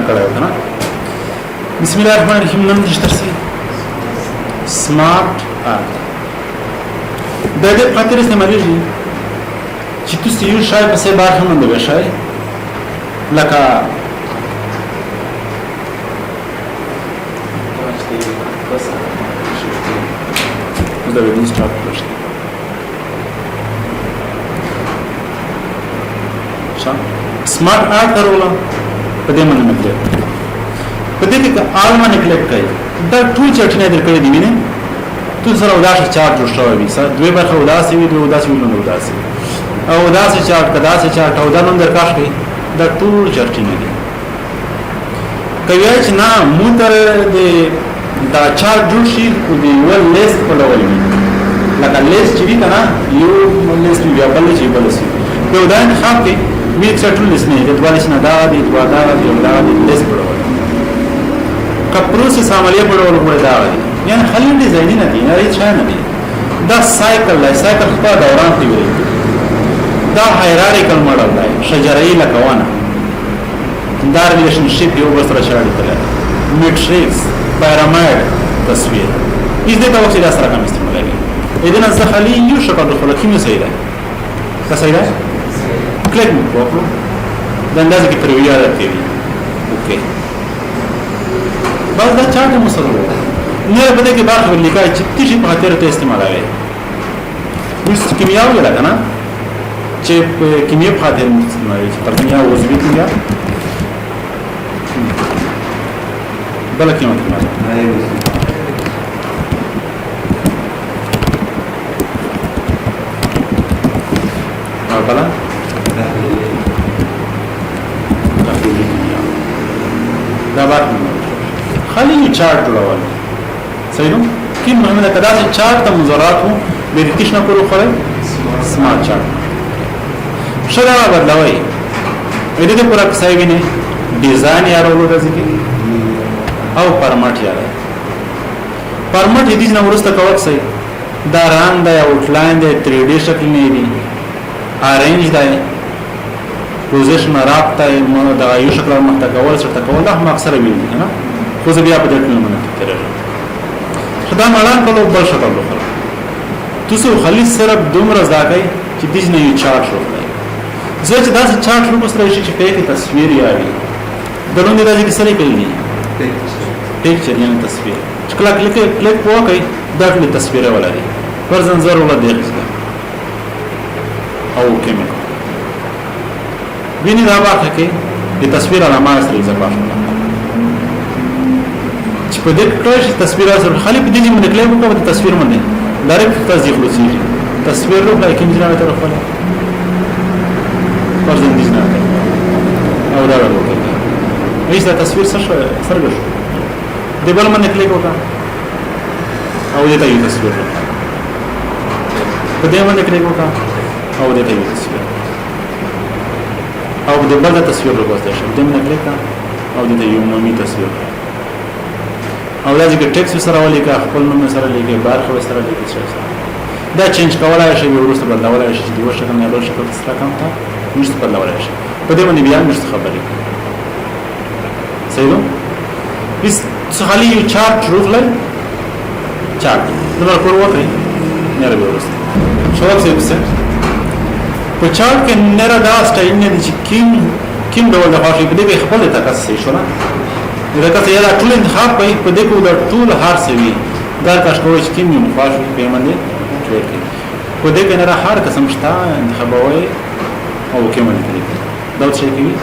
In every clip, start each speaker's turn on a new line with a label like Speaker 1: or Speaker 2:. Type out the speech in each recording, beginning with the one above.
Speaker 1: کړو کنه. بسم الله الرحمن الرحیم. نن د ترسي سمارټ آرت د دې خاطر استعمالېږي چې تاسو یو شای په څه برخه باندې وشای لکه دا ویني سٹارټ کړئ. سمارټ آرت کرولا په دې باندې مطلب په دې کې آل باندې کلیک کړئ. دا ټول چټنه درکړې دي ویني تو سره وداسه چارت جوړ شوی وي. سره دوه برخه وداسه وي دوه وداسه وي نو وداسه او وداسه چارت کداسه چارت او دا نن درکاش کړئ. دا ټول چټنه دي کوي چې نه موتر دې دا چارت جوړ شي او دی ول لیست په ډول وي لکه لیست چې وی کنه یو لیست وی بل چې بل شي په ودان خاط کې می څټل لیست نه د دوالس نه دا دی دوا دا دی دا دی لیست په ډول کا پروسس عملیه په ډول وړي دا دی یعنی خلی ډیزاین نه دی نه ریښه نه دی. دا سایکل دی سایکل په دوران دی وی دا هایرارکل ماډل دی شجره‌ای لکوانه دا ریلیشنشپ یو سره شاړي کړل میټریکس پیرامید تصویر از دې توسط د سره کوم استعمالوي اذن الزخلی یو شکل د خلقینو صحیح ده څه صحیح ده کلیک وکړو د اندازې کې پرویا راځي اوکې بعد دا چارت مسره نه په دې کې برخه لیکای چې تیږي په خاطر ته استعمالوي اوس کیمیا ولا کنه چې کیمیا په خاطر استعمالوي پر کیمیا وزوی کیمیا بل کیمیا بلا دا بات خالی چارت جوړول صحیح نو کی مهمه کدا چې چارت ته مزرات وو به د کښنه کولو خره سمارټ چارت شدا بدلوي دې ته پورا کسای ویني ډیزاین یارولو راځي او پرمټ یاره پرمټ دې نه ورسته کوک صحیح دا رنگ دا آوټلاین دی 3D شکل نه دی ارینج دی پوزیشن راپټه مونږ دا یو شکل محتکول سره تکول دا هم اکثر ویل نه خو زه بیا په دې ټول مننه کوم خدای مالان کولو بل شکل وکړه تاسو خالص صرف دومره ځاګي چې دې نه یو چارت شو زه چې دا چارت شو سره شي چې په کې تصویر یاري دلته راځي چې سره کوي پکچر یعنی تصویر چې کله کلیک وکړئ دا ټول تصویر ولري ورزن ضرور دی او کېمه ویني دا واخه کې د تصویر علامه سره ځپا چې په دې کې تصویر سره خالي په دې باندې کلیک وکړو د تصویر باندې ډایرکټ تصدیق وسی تصویر رو په کوم ځای طرف ولا ورزن دي نه او دا وکړه ایسه تصویر سره سرګش د بل باندې کلیک وکړه او دې ته یو تصویر په دې باندې کلیک وکړه او دې ته یو تصویر او د بل تصویر وروسته شم دې باندې کلیک او دې ته یو نومي تصویر او دا چې ټیکس سره ولیکه خپل نوم سره لیکه برخه سره لیکه دا چینج کولای شي ورسته بدلولای شي د وښه کنه له شکل سره کوم ته نشته بدلولای شي په دې باندې بیا نشته خبرې صحیح نو بس خالی یو چارت روغله چارت نمبر پر وکړي نه راوي ورسته شو څه په چارت کې نه را دا سټایل نه چې کیم ډول د خاصې په دې خپل تاسو شو نه دا که یې ټول انتخاب کوي په دې کې د ټول هر څه وي دا کاش کوی چې کیم یو خاص په باندې کړی په دې کې نه را هر قسم شته انتخابوي او کیم باندې کړی دا څه کوي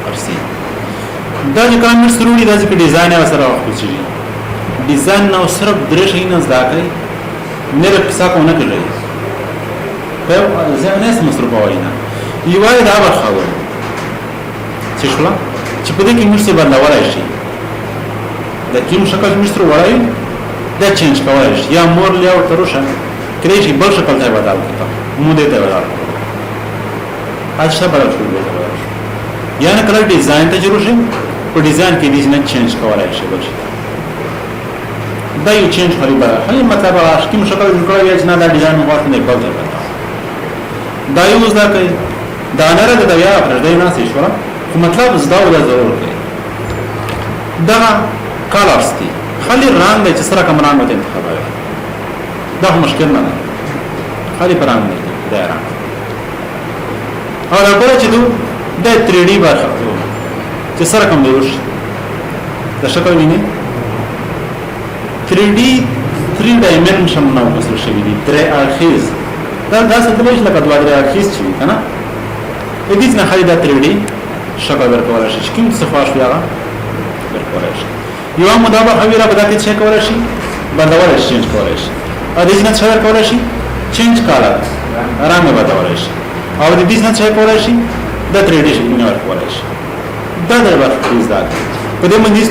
Speaker 1: ارسي دا چې کوم ضروري دا چې ډیزاین سره واخلي ډیزاین نو صرف درې شي نه زده کوي نه له څه کو نه کوي په ځانس مصرفوي نه یوه دا ورخاوي چې شلا چې په دې کې موږ څه بدلولای شي دا کوم شکل موږ سره وړای دا چینج کولای شي یا مور له تروشه کړي شي بل شکل ته بدل کړه مو دې ته بدل اځه بدل شو یعنی کله ډیزاین ته ضروري په ډیزاین کې ډیزاین چینج کولای شي بل دا یو چینج خري بره هغه مطلب راځي کوم شکل جوړ کړی چې نه دا ډیزاین غواړي نه بل ځای دا یو ځکه دا نه راځي دا یا پر دې نه شي شو خو مطلب زدا ولا ضرور کوي دا کالرز دي خالي رنگ دی چې سره کوم رنگ وته انتخابوي دا مشکل نه ده خالي پر رنگ دی دا رنگ او دا کله چې د 3D برخه چې سره کوم دی وش دا شکل ویني 3D 3 dimension نو وصل شوی دي درې اړخیز دا څه دلته لکه دوه درې اړخیز شي کنه د دې نه خالي دا 3D شکل ورکول شي کوم څه خاص بیا ورکول شي یو مدابه خویره به داتې چک کول شي بدلول شي چینج کول شي ا دې نه څه کول شي چینج کالر رنگ بدلول شي او دې نه څه کول شي د 3D شکل ورکول شي دا د ورکیز دا په دې باندې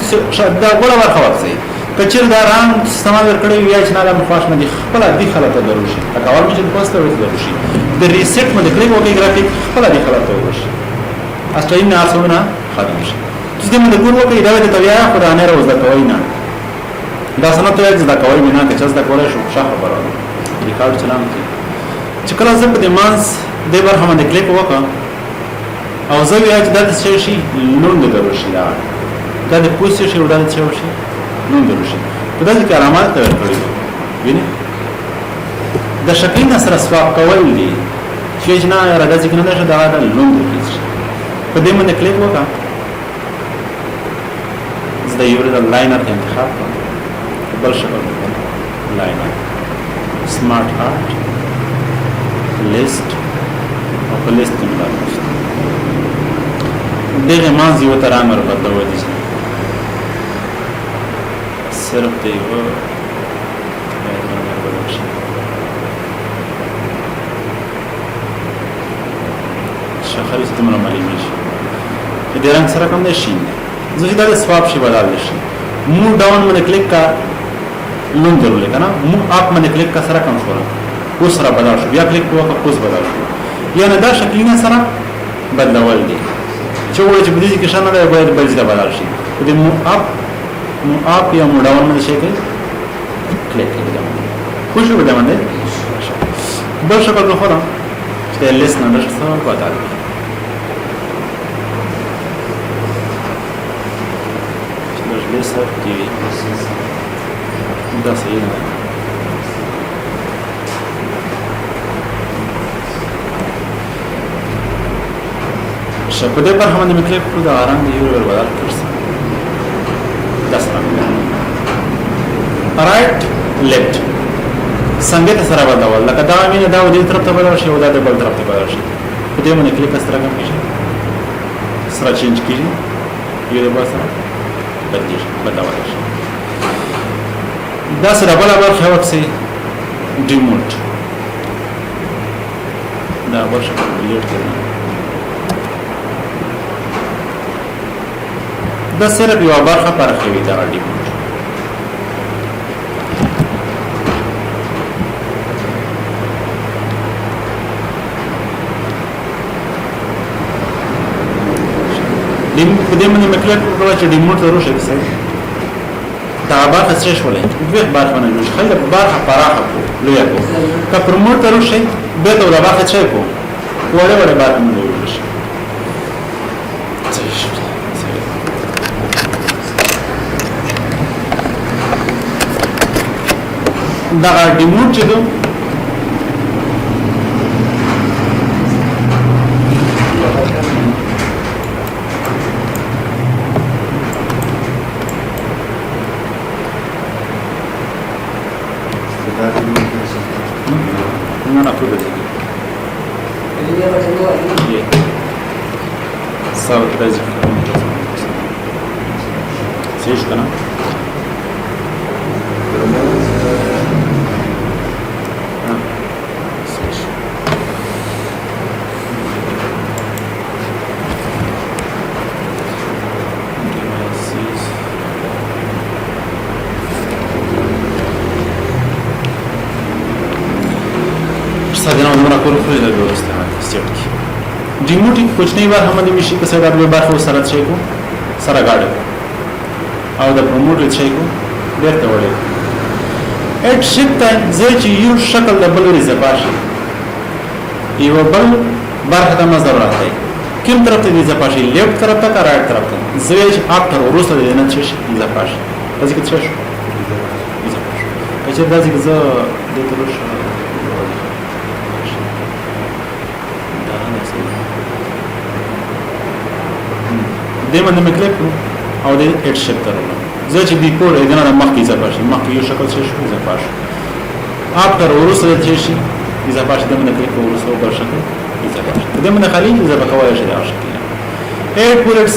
Speaker 1: دا ولا ورخه ورسي کچیر دا رنگ استعمال کړی وی چې نه د مفاش باندې خپل دي خلته درو شي اکاول چې پوسټ ورته شي د ریسټ باندې کلیک وکړي گرافیک خپل دي خلته ورشي اصلي نه اسونه ختم شي چې دې موږ ګورو کې دا د تویا خدای نه روز د کوي نه دا سنت یې د کوي نه چې څه د کولای شو ښه خبره ریکارډ چلام کی چې کله زه په دې مانس د برخه باندې کلیک وکړم او زه بیا چې دا څه شي نون د درو شي دا د پوسټ شي وړاندې څه شي نون درو شي په دې کې علامات ته ورکړي ویني د شکل سره سواب کول دي چې نه راځي کنه دا شته دا نون درو شي په دې باندې کلیک وکړم زه یو د لاینر انتخاب کوم بل شکل لاینر سمارټ آرت لیست او په لیست کې ملاقات دغه مانځي و تر امر بدلول دي صرف دی و شخصي استعمال معلومي شي د رنگ سره کوم نشي زه دا سواب شي بدل شي مو ډاون باندې کلیک کا لون درول کنه مو اپ باندې کلیک کا سره کوم شو او سره بدل شو بیا کلیک وکړه اوس بدل شو یعنی دا شکلونه سره بدلول دي چې وایي چې بده کې شانه دا باید بل ځای بدل شي د مو اپ یا مو ډاون باندې شي کلیک کړئ خو شو بده باندې بل شکل نو خورم چې لیست نه نشته بدل لیست کی دا صحیح نه شپه دې پر هم د مکلف په دا آرام دی ور بدل کړم دا سره رائټ لیفت څنګه ته سره بدلول لکه دا مینه دا ودې طرف ته بدل شي او دا د بل طرف ته بدل شي په دې باندې کلیک سره کوم شي سره چینج کیږي یو د باسه بدلول شي دا سره بل برخه وکسي ډیموټ دا ورشه ډیلیټ کړئ دا صرف یو برخه پر خوي دا ډیموټ په دې باندې مکلک وکړه چې ډیموټ ضرور شي دا برخه څه شولې دوه برخه نه جوړ خلک برخه پراخه کو لوی کو که پروموټ ضرور شي به دا برخه څه کو وړه وړه برخه نه جوړ شي دا ډیموټ چې دو non ha più così stavo preso si escono ساده نو موږ کور خو دا استعمال استعمال ډیموټ کوچنی بار هم د مشي په سره د برخه سره چي کو سره گاډه او د پروموټ چي کو ډېرته وړي اټ شت زه چې یو شکل د بل رزباشي یو بل برخه د مزر راځي کوم طرف ته دی ځپاشي لیفت طرف ته کا رائټ طرف ته زویج افتر ورسره دی نه چې دی ځپاشي پس کې څه شو چې داسې زه د ترش دمه نه مکلک او د اټ شپ تر زه چې دی کول دغه مخکې ځپاشي مخکې یو شکل څه شو ځپاشي افتر ورسره چې شي دی ځپاشي دمه نه کلیک ورسره بل شکل دمه نه خالي ځپکوي شي دا شکل 8 bullets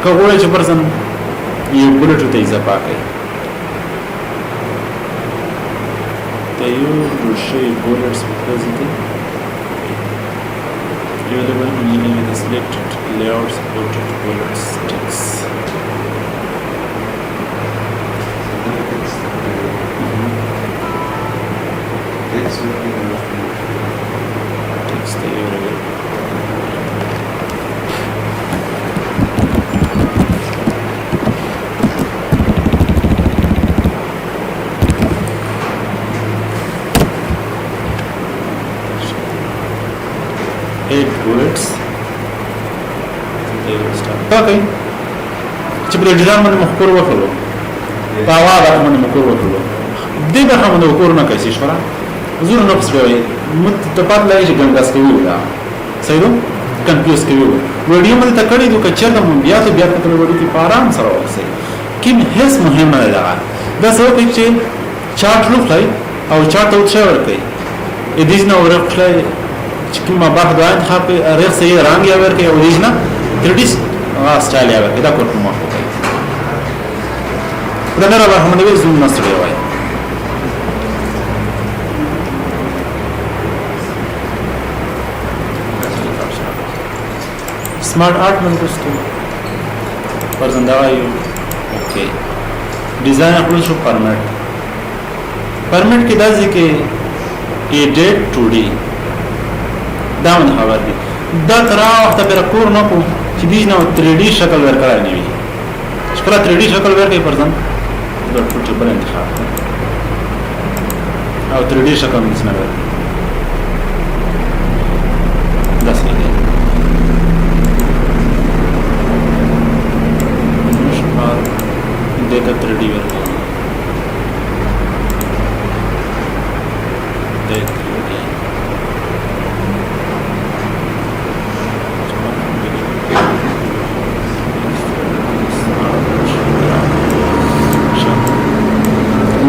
Speaker 1: کوله چې پرسن یو بولټ ته اضافه کوي ته یو شی bullets because it available only with the selected layout supported bullet sticks. Text available. bullets they will start okay چې په ډیزاین باندې مخکور وکړو په اواز باندې مخکور وکړو دې به هم د وکړو نه کوي شورا زونه نو څه وي مت ته پات لای شي ګنګاس کوي دا صحیح نو کنفیوز کوي ویډیو باندې تکړه دي چې چرته مونږ بیا ته په ویډیو کې آرام سره وځي کیم هیڅ مهمه نه ده دا څه کوي چې چارت لوخای او چارت او څه ورکړي ا دې نه ورکړي چې کومه بحث دا په رخ صحیح رنگ یا ورکړي او دې نه 3D سټایل یا ورکړي دا کوم مخ کوي دا نه راځي هم نوې زوم نسره وای smart art में दोस्तों परजंदायु okay design upload show permit की दाजी के edit 2D दामन खबर दी दा तरा वक्त पर कोर न को कि बीज ना 3D शक्ल वर करा नहीं शक्ल 3D शक्ल वर के परजन दो फुट पर इंतखाब और 3D शक्ल में इसमें वर 10 नहीं data 3D version data 3D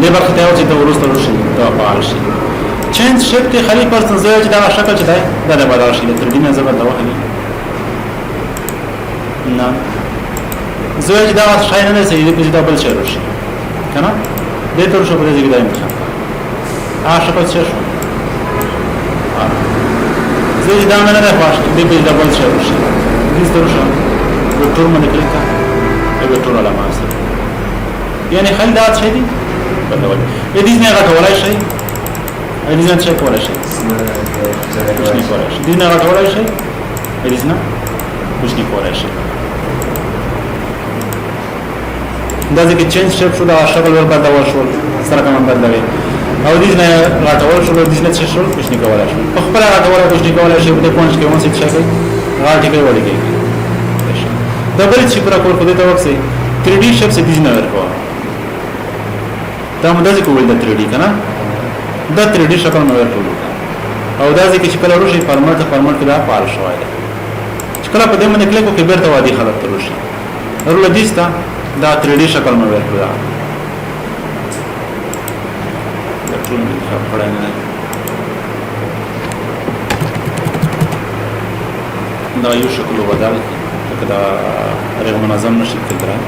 Speaker 1: labour खते हो چې د ورسته ورشي دا فعال شي چینج شپ ته خلی پرسن زوی چې دا شکل چې دا د بدل شي د 3D نه زبر دا وهلي نه زوج دا شاین نه سي دې په ډبل شیر شي کنه دې تر شو په دې کې دا امتحان شکل څه شو زوج دا نه نه پاش دې په ډبل شیر شي دې تر شو د ټول باندې کلیک دا ټول علامه سره یعنی خل دا څه دي بدلول دې نه راټولای شي دې نه څه کولای شي دې نه راټولای شي دې نه कुछ नहीं کولای شي دا ځکه چینج شپ شو دا شکل ور بدل شو سره کوم بدلوي او دې نه راټول شو دې نه څه شو کچھ نه کولای شي په خپل راټول کچھ نه کولای شي په پوینټ کې ونه څه شي راټی کې وړي کې دا بل چې پر کور په دې توګه سي 3D شپ څه دې نه ورکو دا موږ ځکه ویل دا 3D کنه دا 3D شکل نو ورکو او دا ځکه چې کله ورشي فارمټ کې دا فعال شوی دی چې کله په دې باندې کلیک وکړي بیرته وادي خلک ترشي ورول دیستا دا 3D شکل में ورکړه دا ټول مې خبره نه دا یو شکل بدل کړه هغه منظم نشي کېدای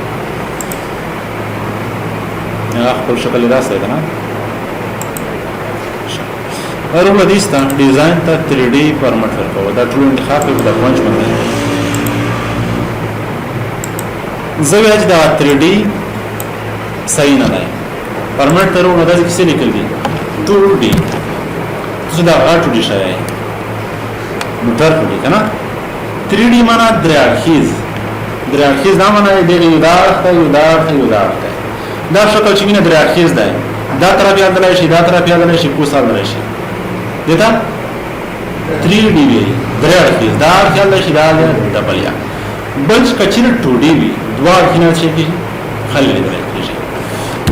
Speaker 1: یا خپل شکل راځي کنه ورول دیستا ډیزاین ته 3D فارمټ ورکړه دا ټول انتخاب په د پونچ باندې زویج دا 3D صحیح نه دی پرمنټ تر نو دا څه لیکل دي 2D څه دا 2D شای موټر کوي کنه 3D معنا درخیز دا معنا دی یو دا شکل چې نه درخیز دی دا طرف یاد لای شي دا طرف یاد لای شي کو سال لای شي دتا 3D وي درې اړخیز دا خیال شي دا ډبل یا بل کچیر 2D وي دوه اړخینه شي کی خلل درې شي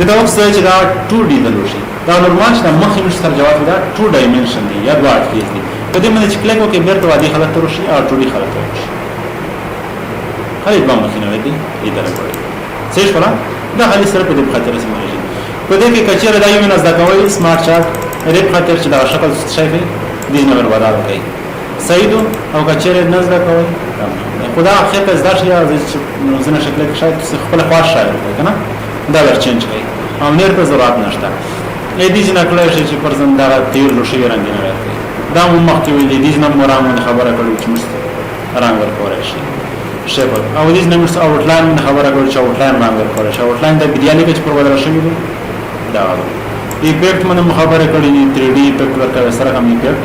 Speaker 1: دا وخت چې دا 2D دلوشي دا نورمال چې مخې مش سره جواب دا 2 ډایمنشن دی یا دوه اړخیز دی په دې باندې چې کلیک وکړي بیرته وادي حالت ترشي او 2D حالت ترشي خلې په مخینه وي دې درې کوي څه شولا دا خالي سره په دې خاطر سمجي په دې کې کچیر دا یو نه زده کوي سمارټ چارت ریپ خاطر چې دا شکل شي دې نه ورودال کوي صحیح او کچیر نه زده کوي خدا اخر ته زده شي او زنه شکل کې شاید خپل خاص شاید کنه دا ور چینج کوي او نیر په ضرورت نشته اې دې نه کولای شي چې پرځن دا تیر لوشي رنگ نه راځي دا مو مخکې ویل دي نه مرامن خبره کړو چې مست رنگ ورکول شي شیپ او دې نه مست اوټلاین خبره کړو چې اوټلاین رنگ ورکول شي اوټلاین د ویډیالي کې پر ودر شوی دی دا ایفیکټ باندې مخابره کړی دي 3D ایفیکټ ورکوي سره هم ایفیکټ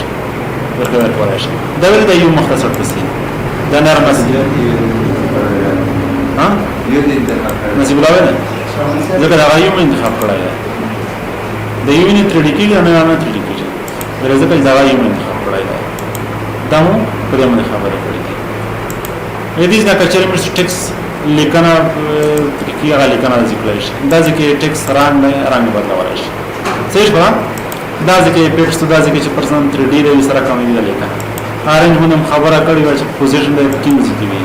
Speaker 1: ورکوي شي دا ول د یو مختصر تصویر دا نرم مسجد ها یو دې نصیب الله نه ځکه دا یو انتخاب کړی دی د یو نه 3D کې نه 3D کې ځکه دا یو انتخاب کړی دی دا مو په دې باندې خبره کړې دي دې ځکه چې موږ ټیکس لیکنه کیږي لیکنه ذکر شي دا ځکه ټیکس رنگ بدلول شي څه شو دا ځکه پیټس دا ځکه چې پرسن 3D د سره کومې دی لیکنه ارنج هم خبره کړې و چې پوزیشن د کیم ځای دی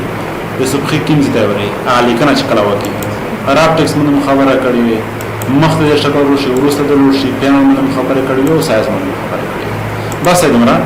Speaker 1: د سبخي کیم ځای دی لیکنه چې کلا وکی عرب ټیکس هم خبره کړې و مخته شکل وروسته د لوشي پیانو هم خبره کړې و سایز هم خبره کړې بس دمرا